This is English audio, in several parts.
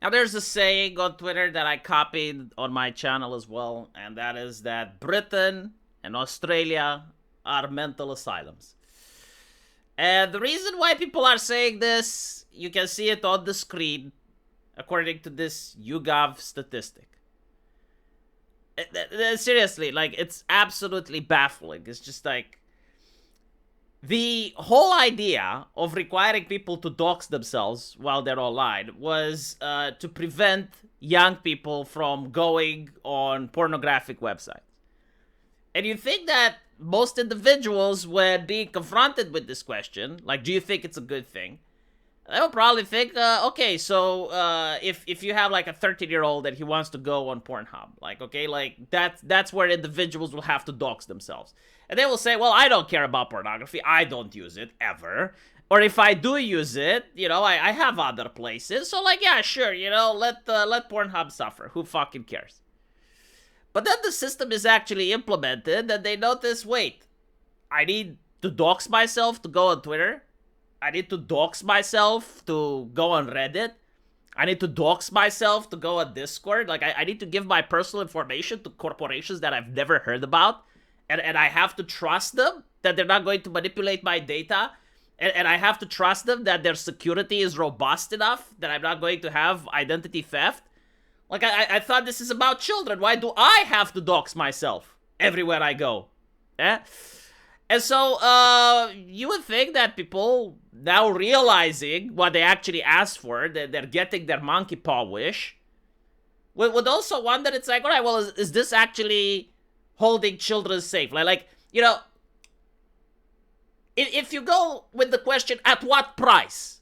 Now, there's a saying on Twitter that I copied on my channel as well, and that is that Britain and Australia are mental asylums. And the reason why people are saying this, you can see it on the screen, according to this YouGov statistic. Seriously, like, it's absolutely baffling. It's just like, the whole idea of requiring people to dox themselves while they're online was to prevent young people from going on pornographic websites. And you think that most individuals, when being confronted with this question, like, do you think it's a good thing? They will probably think, okay, so if you have like a 13-year-old and he wants to go on Pornhub, like, okay, like that's where individuals will have to dox themselves. And they will say, well, I don't care about pornography. I don't use it ever. Or if I do use it, I have other places. So like, yeah, sure, let Pornhub suffer. Who fucking cares? But then the system is actually implemented and they notice, wait, I need to dox myself to go on Twitter. I need to dox myself to go on Reddit. I need to dox myself to go on Discord. Like, I need to give my personal information to corporations that I've never heard about. And I have to trust them that they're not going to manipulate my data. And I have to trust them that their security is robust enough that I'm not going to have identity theft. Like, I thought this is about children. Why do I have to dox myself everywhere I go? Eh? And so, you would think that people now realizing what they actually asked for, that they're getting their monkey paw wish, would also wonder, it's like, all right, well, is this actually holding children safe? If you go with the question, at what price?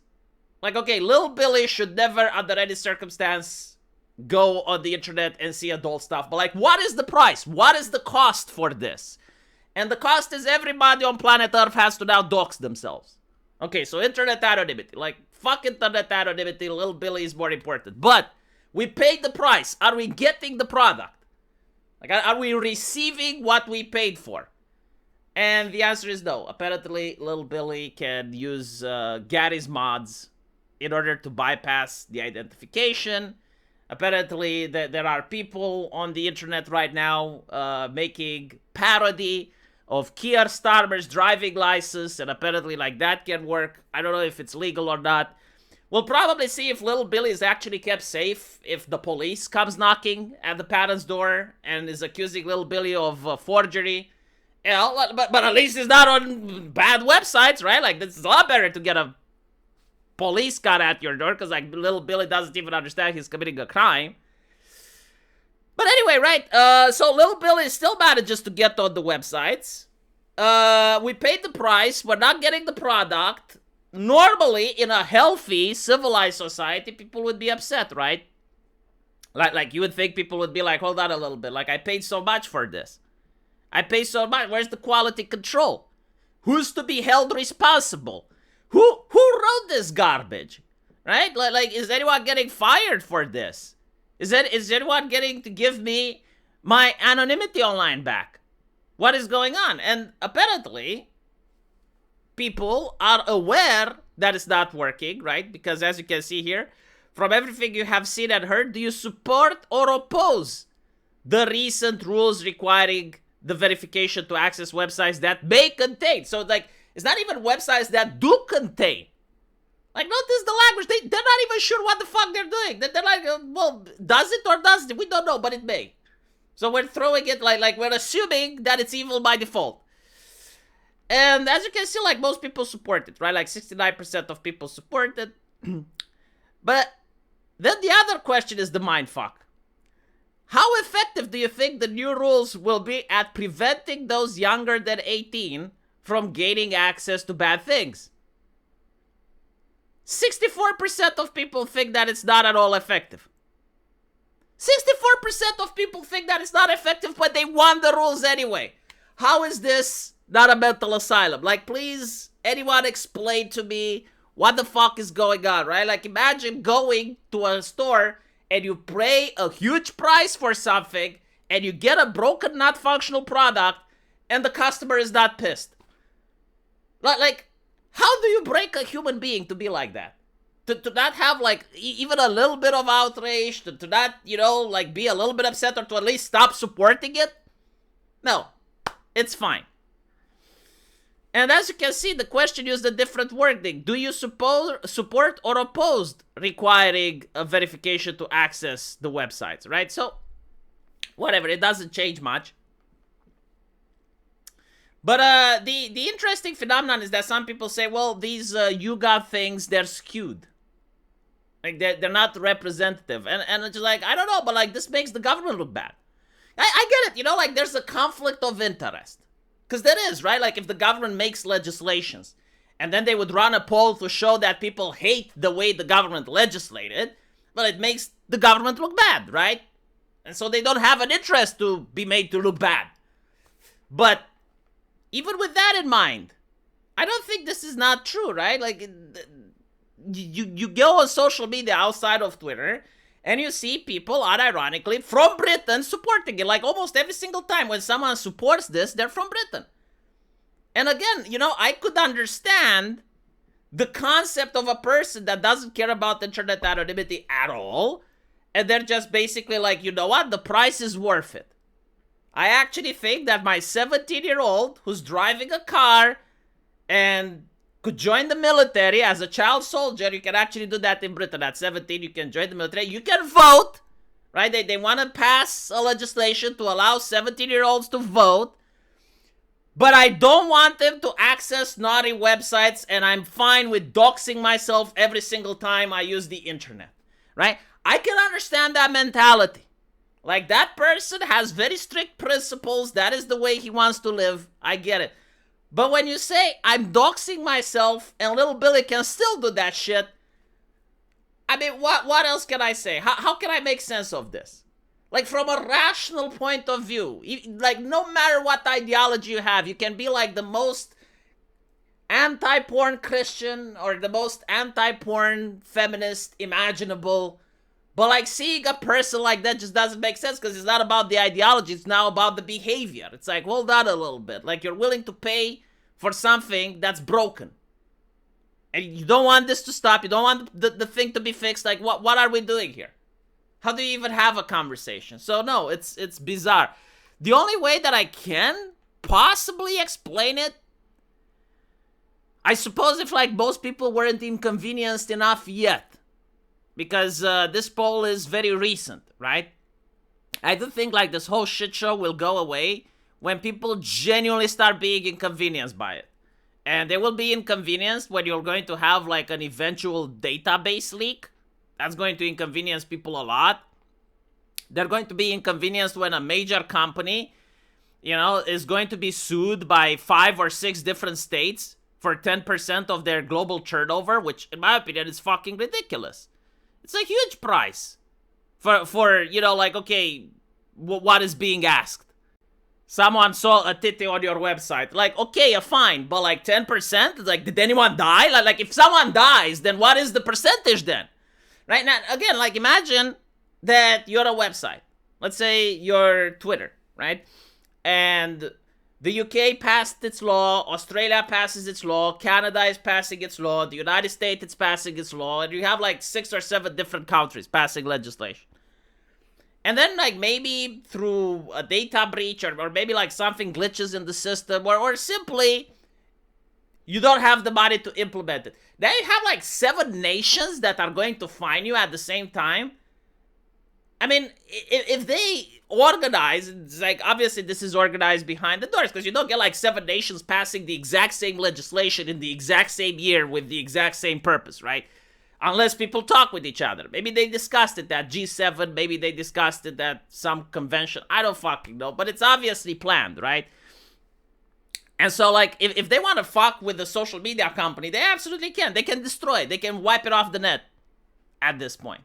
Like, okay, little Billy should never, under any circumstance, go on the internet and see adult stuff. But, like, what is the price? What is the cost for this? And the cost is everybody on planet Earth has to now dox themselves. Okay, so internet anonymity. Like, fuck internet anonymity, little Billy is more important. But we paid the price. Are we getting the product? Like, are we receiving what we paid for? And the answer is no. Apparently, little Billy can use Gary's mods in order to bypass the identification. Apparently, there are people on the internet right now making parody of Keir Starmer's driving license, and apparently, like, that can work. I don't know if it's legal or not. We'll probably see if little Billy is actually kept safe if the police comes knocking at the parents' door and is accusing little Billy of forgery. But at least he's not on bad websites, right? Like, this is a lot better to get a police got at your door, because, like, little Billy doesn't even understand he's committing a crime. But anyway, right, so little Billy still manages to get on the websites. We paid the price, we're not getting the product. Normally, in a healthy, civilized society, people would be upset, right? Like you would think people would be like, hold on a little bit, like, I paid so much for this. I paid so much, where's the quality control? Who's to be held responsible? Who wrote this garbage? Right? Like, is anyone getting fired for this? Is anyone getting to give me my anonymity online back? What is going on? And apparently, people are aware that it's not working, right? Because as you can see here, from everything you have seen and heard, do you support or oppose the recent rules requiring the verification to access websites that may contain? So, like, it's not even websites that do contain. Like, notice the language. They're not even sure what the fuck they're doing. They're like, well, does it or doesn't it? We don't know, but it may. So we're throwing it like we're assuming that it's evil by default. And as you can see, like, most people support it, right? Like, 69% of people support it. But then the other question is the mindfuck. How effective do you think the new rules will be at preventing those younger than 18 from gaining access to bad things? 64% of people think that it's not at all effective. 64% of people think that it's not effective, but they want the rules anyway. How is this not a mental asylum? Like, please, anyone explain to me what the fuck is going on, right? Like, imagine going to a store and you pay a huge price for something and you get a broken, not functional product and the customer is not pissed. Like, how do you break a human being to be like that? to not have like even a little bit of outrage, to not, like be a little bit upset or to at least stop supporting it? No, it's fine. And as you can see, the question used a different wording. Do you support or oppose requiring a verification to access the websites, right? So, whatever, it doesn't change much. But the interesting phenomenon is that some people say, well, these YouGov things, they're skewed. Like, they're not representative. And it's just like, I don't know, but like, this makes the government look bad. I get it, like, there's a conflict of interest. Because there is, right? Like, if the government makes legislations, and then they would run a poll to show that people hate the way the government legislated, well, it makes the government look bad, right? And so they don't have an interest to be made to look bad. But even with that in mind, I don't think this is not true, right? Like, you go on social media outside of Twitter, and you see people, unironically, from Britain supporting it. Like, almost every single time when someone supports this, they're from Britain. And again, I could understand the concept of a person that doesn't care about internet anonymity at all, and they're just basically like, you know what, the price is worth it. I actually think that my 17-year-old who's driving a car and could join the military as a child soldier, you can actually do that in Britain. At 17, you can join the military. You can vote, right? They want to pass a legislation to allow 17-year-olds to vote. But I don't want them to access naughty websites, and I'm fine with doxing myself every single time I use the internet, right? I can understand that mentality. Like, that person has very strict principles. That is the way he wants to live. I get it. But when you say, I'm doxing myself and little Billy can still do that shit, I mean, what else can I say? How can I make sense of this? Like, from a rational point of view, like, no matter what ideology you have, you can be like the most anti-porn Christian or the most anti-porn feminist imaginable. But like, seeing a person like that just doesn't make sense because it's not about the ideology, it's now about the behavior. It's like, hold on a little bit. Like, you're willing to pay for something that's broken. And you don't want this to stop. You don't want the thing to be fixed. Like, what are we doing here? How do you even have a conversation? So no, it's bizarre. The only way that I can possibly explain it, I suppose if like most people weren't inconvenienced enough yet. Because this poll is very recent, right? I do think like this whole shit show will go away when people genuinely start being inconvenienced by it. And they will be inconvenienced when you're going to have like an eventual database leak. That's going to inconvenience people a lot. They're going to be inconvenienced when a major company, is going to be sued by 5 or 6 different states for 10% of their global turnover, which in my opinion is fucking ridiculous. It's a huge price for like, okay, what is being asked? Someone saw a titty on your website. Like, okay, fine, but like 10%? Like, did anyone die? Like, if someone dies, then what is the percentage then? Right now, again, like, imagine that you're a website. Let's say you're Twitter, right? And the UK passed its law, Australia passes its law, Canada is passing its law, the United States is passing its law, and you have like 6 or 7 different countries passing legislation. And then like maybe through a data breach or maybe like something glitches in the system or simply you don't have the money to implement it. Now you have like 7 nations that are going to fine you at the same time. I mean, if they organize, it's like, obviously this is organized behind the doors, because you don't get like 7 nations passing the exact same legislation in the exact same year with the exact same purpose, right? Unless people talk with each other. Maybe they discussed it at G7, maybe they discussed it at some convention, I don't fucking know, but it's obviously planned, right? And so, like, if they want to fuck with the social media company, they absolutely can. They can destroy it. They can wipe it off the net at this point.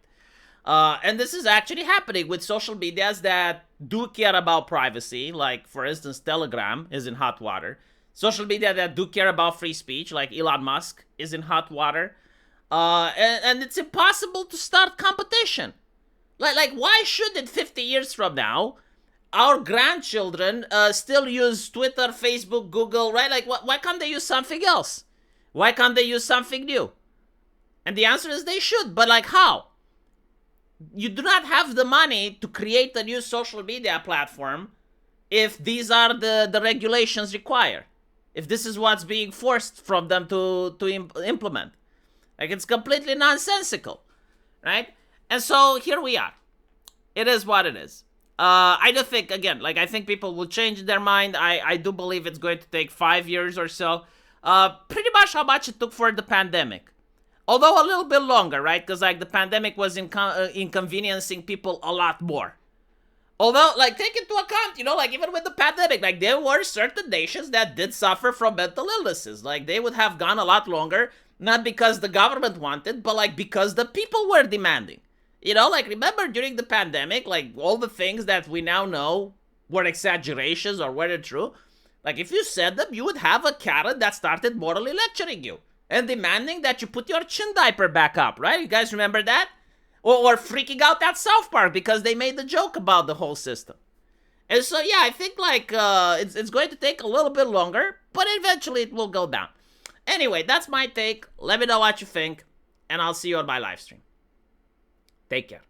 And this is actually happening with social medias that do care about privacy. Like, for instance, Telegram is in hot water. Social media that do care about free speech, like Elon Musk, is in hot water. And it's impossible to start competition. Like, why shouldn't 50 years from now our grandchildren still use Twitter, Facebook, Google, right? Like, why can't they use something else? Why can't they use something new? And the answer is they should, but like how? You do not have the money to create a new social media platform if these are the regulations require. If this is what's being forced from them to implement. Like, it's completely nonsensical, right? And so here we are. It is what it is. I do think, again, like, I think people will change their mind. I do believe it's going to take 5 years or so. Pretty much how much it took for the pandemic. Although a little bit longer, right? Because, like, the pandemic was inconveniencing people a lot more. Although, like, take into account, you know, like, even with the pandemic, like, there were certain nations that did suffer from mental illnesses. Like, they would have gone a lot longer, not because the government wanted, but, like, because the people were demanding. You know, like, remember during the pandemic, like, all the things that we now know were exaggerations or were true. Like, if you said them, you would have a Karen that started morally lecturing you and demanding that you put your chin diaper back up, right? You guys remember that? Or freaking out at South Park because they made the joke about the whole system. And so, yeah, I think, like, it's going to take a little bit longer, but eventually it will go down. Anyway, that's my take. Let me know what you think, and I'll see you on my live stream. Take care.